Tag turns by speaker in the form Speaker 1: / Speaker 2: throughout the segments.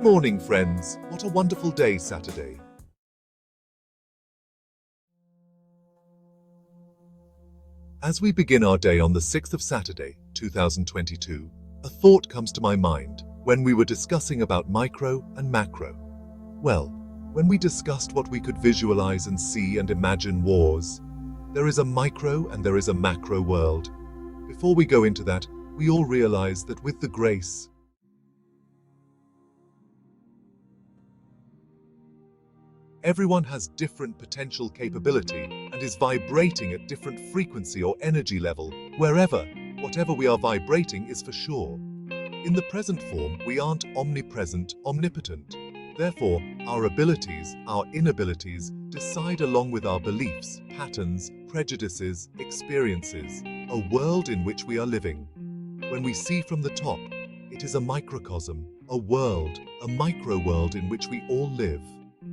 Speaker 1: Good morning, friends. What a wonderful day, Saturday. As we begin our day on the 6th of Saturday, 2022, a thought comes to my mind when we were discussing about micro and macro. Well, when we discussed what we could visualize and see and imagine wars, there is a micro and there is a macro world. Before we go into that, we all realize that with the grace, everyone has different potential capability and is vibrating at different frequency or energy level, whatever we are vibrating is for sure. In the present form, we aren't omnipresent, omnipotent. Therefore, our abilities, our inabilities, decide along with our beliefs, patterns, prejudices, experiences, a world in which we are living. When we see from the top, it is a microcosm, a world, a micro world in which we all live.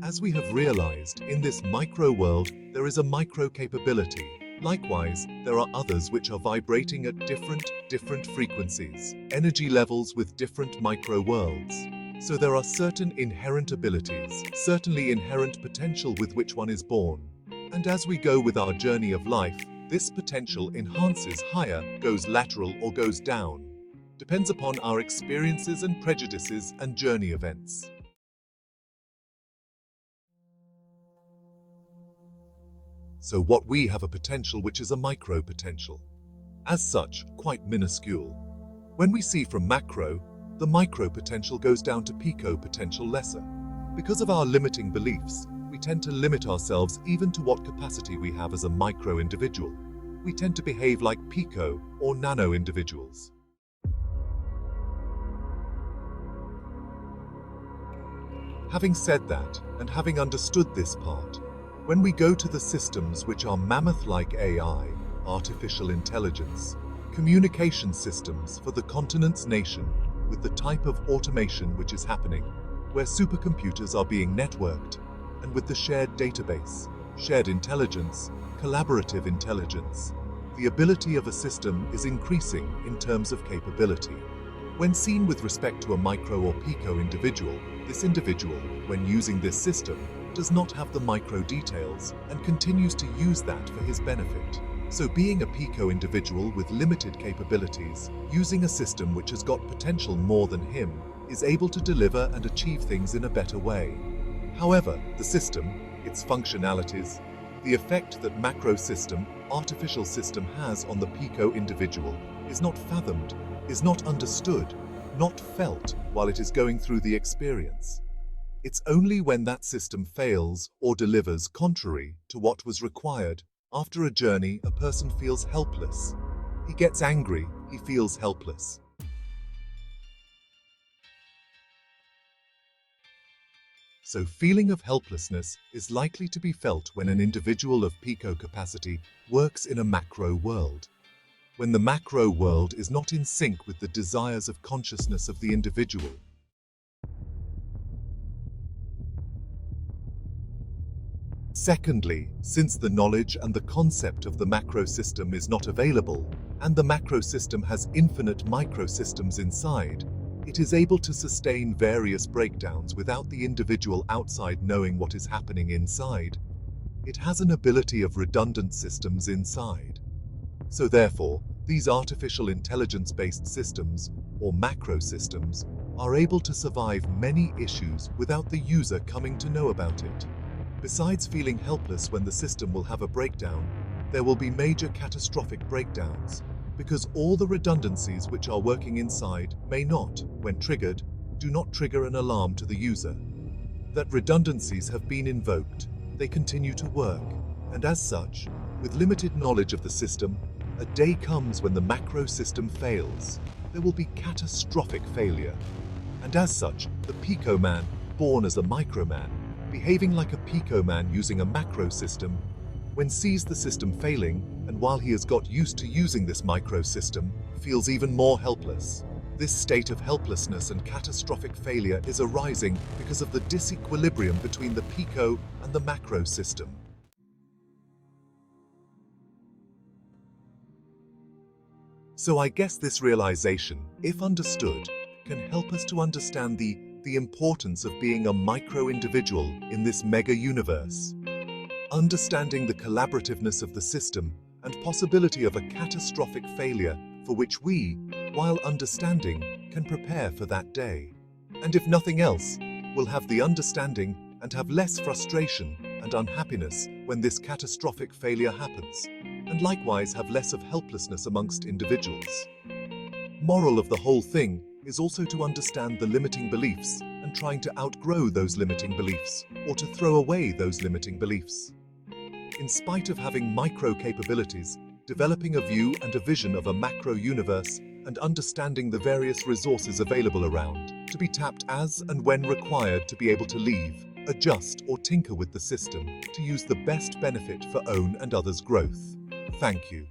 Speaker 1: As we have realized, in this micro world, there is a micro capability. Likewise, there are others which are vibrating at different frequencies, energy levels with different micro worlds. So there are certain inherent abilities, certainly inherent potential with which one is born. And as we go with our journey of life, this potential enhances higher, goes lateral or goes down. Depends upon our experiences and prejudices and journey events. So what we have a potential which is a micro potential. As such, quite minuscule. When we see from macro, the micro potential goes down to pico potential lesser. Because of our limiting beliefs, we tend to limit ourselves even to what capacity we have as a micro individual. We tend to behave like pico or nano individuals. Having said that, and having understood this part, when we go to the systems which are mammoth-like AI, artificial intelligence, communication systems for the continent's nation, with the type of automation which is happening, where supercomputers are being networked, and with the shared database, shared intelligence, collaborative intelligence, the ability of a system is increasing in terms of capability. When seen with respect to a micro or pico individual, this individual, when using this system, does not have the micro details and continues to use that for his benefit. So being a pico individual with limited capabilities, using a system which has got potential more than him, is able to deliver and achieve things in a better way. However, the system, its functionalities, the effect that macro system, artificial system has on the pico individual is not fathomed, is not understood, not felt while it is going through the experience. It's only when that system fails or delivers contrary to what was required. After a journey, a person feels helpless. He gets angry, he feels helpless. So feeling of helplessness is likely to be felt when an individual of pico capacity works in a macro world. When the macro world is not in sync with the desires of consciousness of the individual. Secondly, since the knowledge and the concept of the macro system is not available, and the macro system has infinite microsystems inside, it is able to sustain various breakdowns without the individual outside knowing what is happening inside. It has an ability of redundant systems inside. So therefore, these artificial intelligence-based systems, or macro systems, are able to survive many issues without the user coming to know about it. Besides feeling helpless when the system will have a breakdown, there will be major catastrophic breakdowns, because all the redundancies which are working inside may not, when triggered, do not trigger an alarm to the user. That redundancies have been invoked, they continue to work, and as such, with limited knowledge of the system, a day comes when the macro system fails. There will be catastrophic failure. And as such, the Pico Man, born as a micro man, behaving like a Pico Man using a macro system, when sees the system failing, and while he has got used to using this micro system, feels even more helpless. This state of helplessness and catastrophic failure is arising because of the disequilibrium between the Pico and the macro system. So I guess this realization, if understood, can help us to understand the the importance of being a micro-individual in this mega-universe. Understanding the collaborativeness of the system and possibility of a catastrophic failure for which we, while understanding, can prepare for that day. And if nothing else, we'll have the understanding and have less frustration and unhappiness when this catastrophic failure happens, and likewise have less of helplessness amongst individuals. Moral of the whole thing is also to understand the limiting beliefs and trying to outgrow those limiting beliefs or to throw away those limiting beliefs. In spite of having micro capabilities, developing a view and a vision of a macro universe and understanding the various resources available around, to be tapped as and when required to be able to leave, adjust or tinker with the system to use the best benefit for own and others' growth. Thank you.